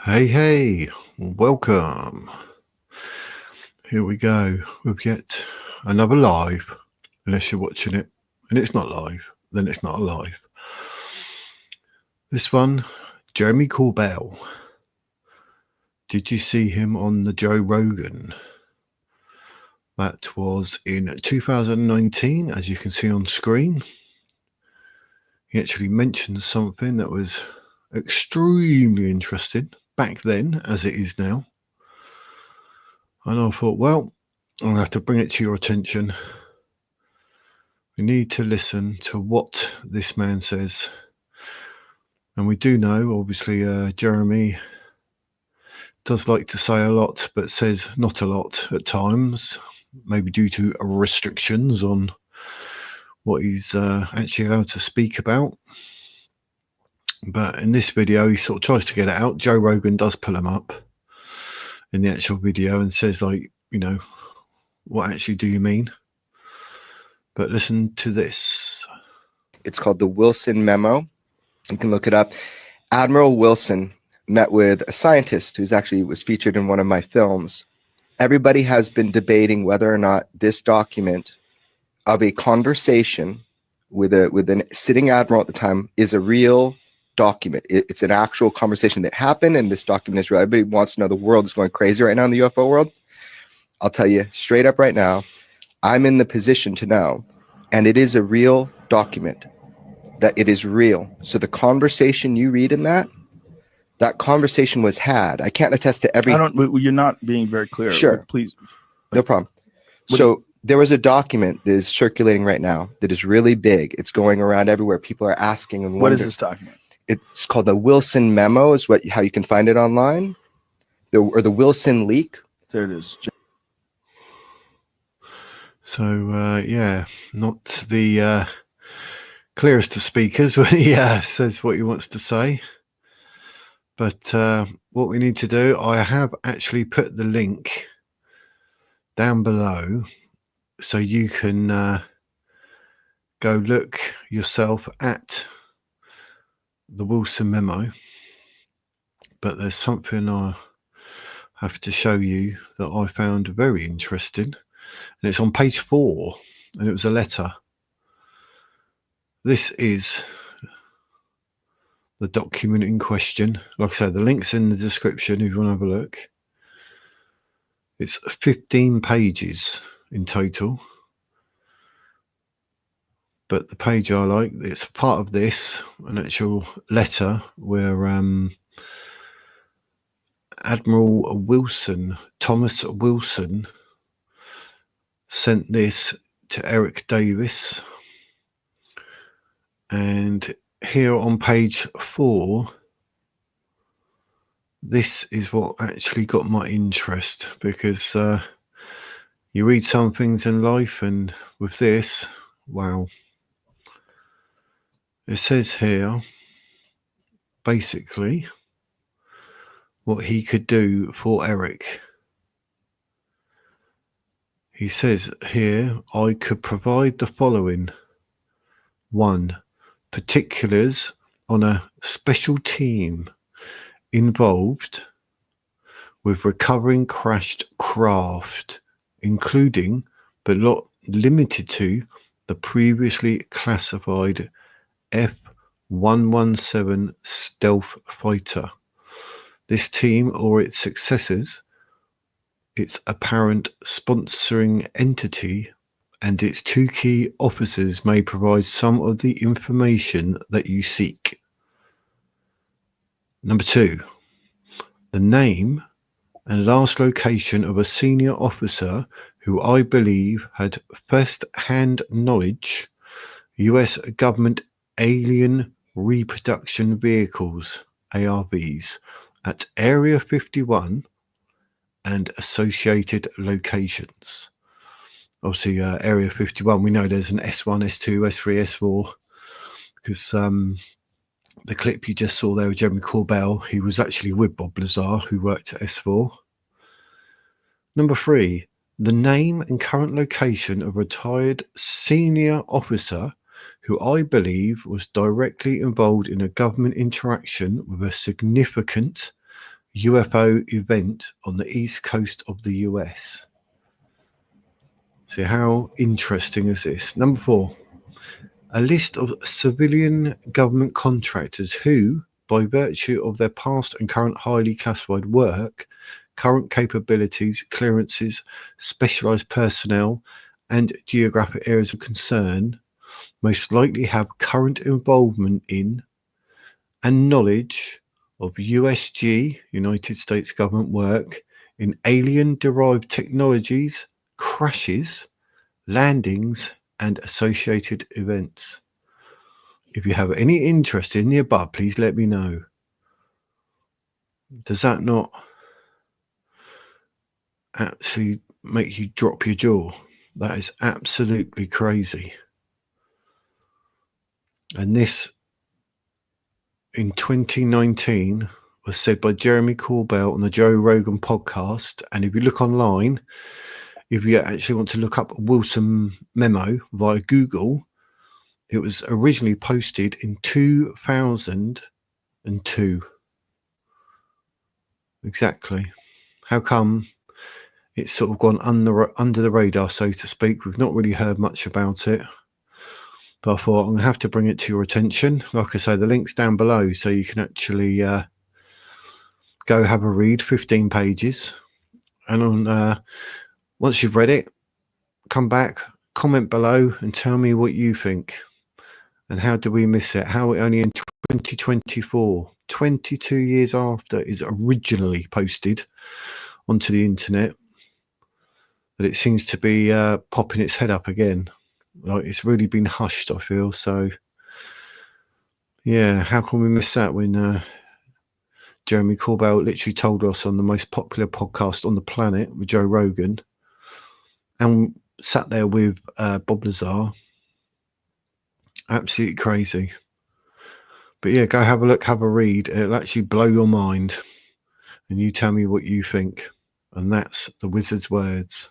Hey, welcome. Here we go with yet another live, unless you're watching it and it's not live, then it's not live. This one, Jeremy Corbell. Did you see him on the Joe Rogan? That was in 2019, as you can see on screen. He actually mentioned something that was extremely interesting back then, as it is now. And I thought, well, I'm going to have to bring it to your attention. We need to listen to what this man says. And we do know, obviously, Jeremy does like to say a lot, but says not a lot at times, maybe due to restrictions on what he's actually allowed to speak about. But in this video, he sort of tries to get it out. Joe Rogan does pull him up in the actual video and says, like, you know, what actually do you mean? But listen to this. It's called the Wilson Memo. You can look it up. Admiral Wilson met with a scientist who's actually was featured in one of my films. Everybody has been debating whether or not this document of a conversation with a sitting admiral at the time is a real document. It's an actual conversation that happened, and this document is real. Everybody wants to know. The world is going crazy right now in the UFO world. I'll tell you straight up right now, I'm in the position to know, and it is a real document, that it is real. So the conversation you read in that conversation was had. I can't attest to every... You're not being very clear. Sure. Please. No problem. So there was a document that is circulating right now that is really big. It's going around everywhere. People are asking and What is this document? It's called the Wilson Memo, is how you can find it online. Or the Wilson leak. There it is. So, yeah, not the clearest of speakers when he says what he wants to say. But what we need to do, I have actually put the link down below so you can go look yourself at the Wilson Memo. But there's something I have to show you that I found very interesting. And it's on page 4, and it was a letter. This is the document in question. Like I said, the link's in the description if you want to have a look. It's 15 pages in total. But the page I like, it's part of this, an actual letter where Admiral Wilson, Thomas Wilson, sent this to Eric Davis. And here on page 4, this is what actually got my interest, because you read some things in life, and with this, wow. It says here, basically, what he could do for Eric. He says here, I could provide the following. 1. Particulars on a special team involved with recovering crashed craft, including but not limited to the previously classified F-117 stealth fighter. This team or its successors, its apparent sponsoring entity, and its 2 key officers may provide some of the information that you seek. Number 2, the name and last location of a senior officer who I believe had first-hand knowledge US government alien reproduction vehicles, ARVs, at Area 51 and associated locations. Obviously, Area 51, we know there's an S1, S2, S3, S4, because the clip you just saw there with Jeremy Corbell, he was actually with Bob Lazar, who worked at S4. Number 3, the name and current location of a retired senior officer who I believe was directly involved in a government interaction with a significant UFO event on the east coast of the US. See, how interesting is this? Number 4, a list of civilian government contractors who, by virtue of their past and current highly classified work, current capabilities, clearances, specialized personnel, and geographic areas of concern, most likely have current involvement in and knowledge of USG, United States government work, in alien-derived technologies, crashes, landings, and associated events. If you have any interest in the above, please let me know. Does that not actually make you drop your jaw? That is absolutely crazy. And this, in 2019, was said by Jeremy Corbell on the Joe Rogan podcast. And if you look online, if you actually want to look up Wilson Memo via Google, it was originally posted in 2002. Exactly. How come it's sort of gone under the radar, so to speak? We've not really heard much about it. But I thought I'm going to have to bring it to your attention. Like I say, the link's down below, so you can actually go have a read, 15 pages. And on once you've read it, come back, comment below and tell me what you think. And how do we miss it? How only in 2024, 22 years after is originally posted onto the internet, that it seems to be popping its head up again. Like, it's really been hushed, I feel. So, yeah, how can we miss that when Jeremy Corbell literally told us on the most popular podcast on the planet with Joe Rogan, and sat there with Bob Lazar? Absolutely crazy. But yeah, go have a look, have a read. It'll actually blow your mind. And you tell me what you think. And that's the wizard's words.